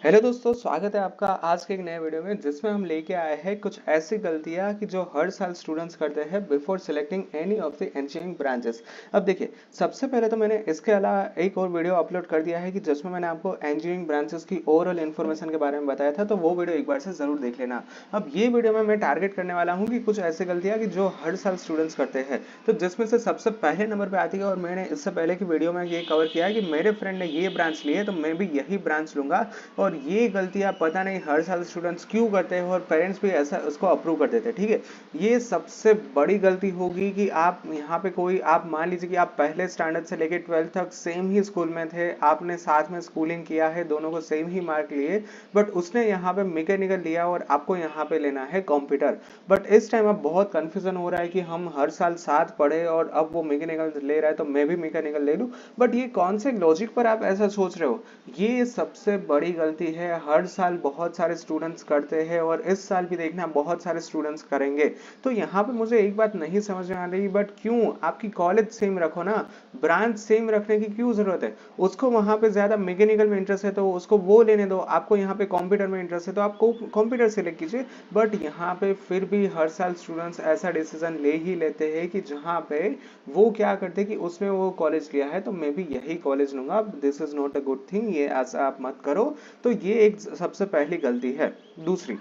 Hello दोस्तों, स्वागत है आपका आज के एक नए वीडियो में जिसमें हम लेके आए हैं कुछ ऐसी गलतियां कि जो हर साल स्टूडेंट्स करते हैं before selecting any of the engineering branches. अब देखिए, सबसे पहले तो मैंने इसके अलावा एक और वीडियो अपलोड कर दिया है कि जिसमें मैंने आपको इंजीनियरिंग ब्रांचेस की ओवरऑल इन्फॉर्मेशन के बारे में बताया था, तो वो वीडियो एक बार से जरूर देख लेना। अब ये वीडियो में मैं टारगेट करने वाला हूँ कि कुछ ऐसी गलतियां कि जो हर साल स्टूडेंट्स करते हैं, तो जिसमें से सबसे पहले नंबर पे आती है, और मैंने इससे पहले की वीडियो में ये कवर किया है कि मेरे फ्रेंड ने ये ब्रांच ली है तो मैं भी यही ब्रांच लूंगा। और ये गलतियां पता नहीं हर साल स्टूडेंट्स क्यों करते हैं और पेरेंट्स भी ऐसा उसको अप्रूव कर देते हैं। ठीक है, ये सबसे बड़ी गलती होगी कि आप यहाँ पे कोई, आप मान लीजिए कि आप पहले स्टैंडर्ड से लेकर 12th तक सेम ही स्कूल में थे, आपने साथ में स्कूलिंग किया है, दोनों को सेम ही मार्क लिए, बट उसने यहाँ पे मैकेनिकल लिया और आपको यहाँ पे लेना है कंप्यूटर। बट इस टाइम अब बहुत कंफ्यूजन हो रहा है कि हम हर साल साथ पढ़े और अब वो मैकेनिकल ले रहा है तो मैं भी मैकेनिकल ले लूं। बट ये कौन से लॉजिक पर आप ऐसा सोच रहे हो? ये सबसे बड़ी गलती है, हर साल बहुत सारे स्टूडेंट्स करते हैं और इस साल भी देखना बहुत सारे स्टूडेंट्स करेंगे। तो यहाँ पे मुझे एक बात नहीं समझ में आ रही, बट क्यों आपकी कॉलेज सेम रखो ना, ब्रांच सेम रखने की क्यों जरूरत है? उसको वहां पे ज्यादा मैकेनिकल में इंटरेस्ट है तो उसको वो लेने दो, आपको यहाँ पे कंप्यूटर में इंटरेस्ट है तो आपको कंप्यूटर सेलेक्ट कीजिए। बट यहाँ पे फिर भी हर साल स्टूडेंट्स ऐसा डिसीजन ले ही लेते हैं कि जहाँ पे वो क्या करते हैं कि उसमें वो कॉलेज लिया है तो मैं भी यही कॉलेज लूंगा। This is not a good thing, ये ऐसा आप मत करो। तो ये एक सबसे पहली गलती है। दूसरी,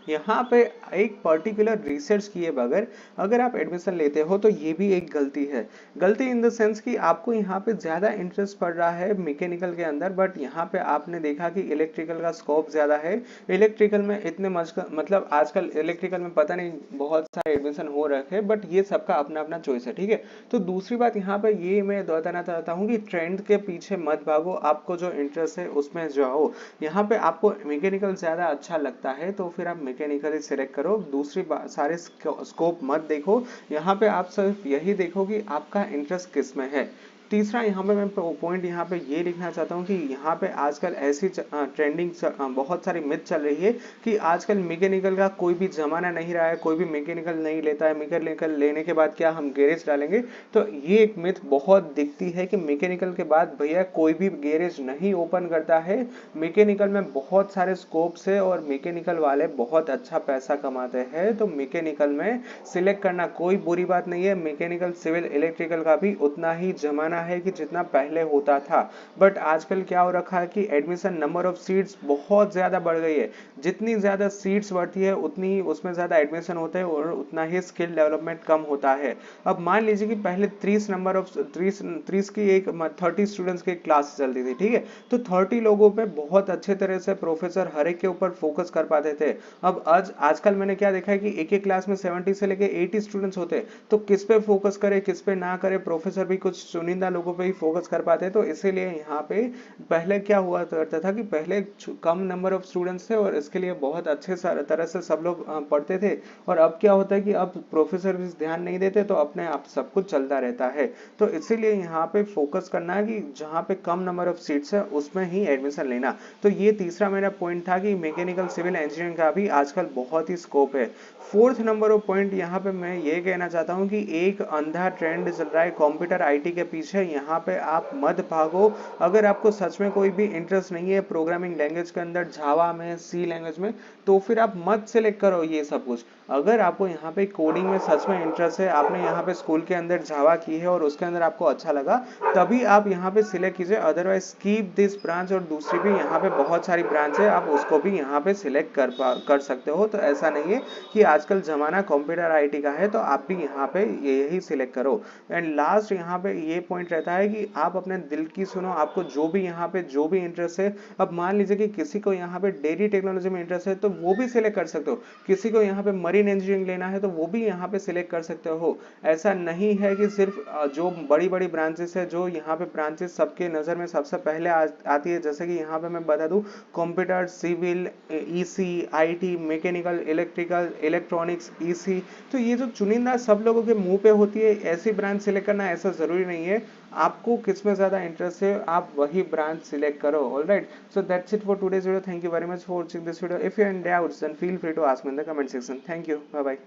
यहाँ पे एक पर्टिकुलर रिसर्च किए बगैर अगर आप एडमिशन लेते हो तो ये भी एक गलती है। गलती इन द सेंस कि आपको यहाँ पे ज्यादा इंटरेस्ट पड़ रहा है मैकेनिकल के अंदर, बट यहाँ पे आपने देखा कि इलेक्ट्रिकल का स्कोप ज्यादा है। इलेक्ट्रिकल में इतने मतलब आजकल इलेक्ट्रिकल में पता नहीं बहुत सारे एडमिशन हो रखे हैं, बट ये सबका अपना अपना चॉइस है। ठीक है, तो दूसरी बात यहाँ पे ये मैं बताना चाहता हूँ कि ट्रेंड के पीछे मत भागो, आपको जो इंटरेस्ट है उसमें जाओ। यहाँ पे आपको मैकेनिकल ज्यादा अच्छा लगता है तो फिर आप मैकेनिकल सिलेक्ट करो। दूसरी बात, सारे स्कोप मत देखो, यहाँ पे आप सिर्फ यही देखो कि आपका इंटरेस्ट किस में है। तीसरा यहाँ पे मैं पॉइंट यहाँ पे ये लिखना चाहता हूँ कि यहाँ पे आजकल ऐसी ट्रेंडिंग बहुत सारी मिथ चल रही है कि आजकल मैकेनिकल का कोई भी जमाना नहीं रहा है, कोई भी मैकेनिकल नहीं लेता है, मैकेनिकल लेने के बाद क्या हम गैरेज डालेंगे। तो ये एक मिथ बहुत दिखती है कि मैकेनिकल के बाद भैया कोई भी गैरेज नहीं ओपन करता है। मैकेनिकल में बहुत सारे स्कोप्स है और मैकेनिकल वाले बहुत अच्छा पैसा कमाते हैं, तो मैकेनिकल में सिलेक्ट करना कोई बुरी बात नहीं है। मैकेनिकल सिविल इलेक्ट्रिकल का भी उतना ही जमाना है कि जितना पहले होता था। बट आजकल क्या हो रखा है कि एडमिशन नंबर ऑफ सीट्स बहुत ज्यादा बढ़ गई है, जितनी ज्यादा सीट्स बढ़ती है उतनी ही उसमें ज्यादा एडमिशन होते हैं और उतना ही स्किल डेवलपमेंट कम होता है। अब मान लीजिए कि पहले 30 नंबर ऑफ 30 की एक 30 स्टूडेंट्स की क्लास चलती थी। ठीक है, तो 30 लोगों पे बहुत अच्छे तरह से प्रोफेसर हर एक के ऊपर फोकस कर पाते थे। अब आज आजकल मैंने क्या देखा है कि एक एक क्लास में 70 से लेके 80 स्टूडेंट्स होते हैं, तो किस पे फोकस करे किस पे ना करे, प्रोफेसर भी कुछ चुनिंदा लोगों पे ही फोकस कर पाते हैं। तो इसीलिए यहाँ पे पहले क्या हुआ करता था कि पहले कम नंबर ऑफ स्टूडेंट्स थे और इसके लिए बहुत अच्छे तरह से सब लोग पढ़ते थे। और अब क्या होता है कि अब प्रोफेसर भी ध्यान नहीं देते तो अपने आप सब कुछ चलता रहता है। तो इसीलिए यहाँ पे फोकस करना है कि जहाँ पे कम नंबर ऑफ सीट्स है उसमें ही एडमिशन लेना। तो ये तीसरा मेरा पॉइंट था कि मैकेनिकल सिविल इंजीनियरिंग का भी आजकल बहुत ही स्कोप है। फोर्थ नंबर ऑफ पॉइंट यहाँ पे मैं ये कहना चाहता हूँ कि एक अंधा ट्रेंड चल रहा है कंप्यूटर आईटी के पीछे, यहाँ पे आप मत भागो। अगर आपको सच में कोई भी इंटरेस्ट नहीं है प्रोग्रामिंग लैंग्वेज के अंदर, जावा में, सी लैंग्वेज में, तो फिर आप मत सिलेक्ट करो ये सब कुछ। अगर आपको यहाँ पे कोडिंग में सच में इंटरेस्ट है, आपने यहाँ पे स्कूल के अंदर जावा की है और उसके अंदर आपको अच्छा लगा, तभी आप यहाँ पे सिलेक्ट कीजिए। Otherwise skip this branch. और दूसरी भी यहाँ पे बहुत सारी ब्रांच है, आप उसको भी यहाँ पे सिलेक्ट कर सकते हो। तो ऐसा नहीं है कि आजकल जमाना कंप्यूटर आईटी का है तो आप भी यहाँ पे यही सिलेक्ट करो। एंड लास्ट यहाँ पे ये पॉइंट रहता है कि आप अपने दिल की सुनो, आपको जो भी यहाँ पे जो भी इंटरेस्ट है। अब मान लीजिए कि किसी को यहाँ पे डेयरी टेक्नोलॉजी में इंटरेस्ट है तो वो भी सिलेक्ट कर सकते हो, किसी को यहाँ पे मरीन इंजीनियरिंग लेना है तो वो भी यहाँ पे सिलेक्ट कर सकते हो। ऐसा नहीं है कि सिर्फ जो बड़ी बड़ी ब्रांचेस है, जो यहाँ पे ब्रांचेस सबके नजर में सबसे पहले आती है, जैसे कि यहाँ पे मैं बता दूं computer, civil, EC, IT, mechanical, electrical, electronics, EC, तो ये जो चुनिंदा सब लोगों के मुंह पे होती है ऐसी ब्रांच सिलेक्ट करना ऐसा जरूरी नहीं है। आपको किस में ज्यादा इंटरेस्ट है आप वही ब्रांच सिलेक्ट करो। Alright, so that's it for today's video. Thank you very much for watching this video. If you are in doubts then feel free to ask me in the comment section. Thank you, bye bye.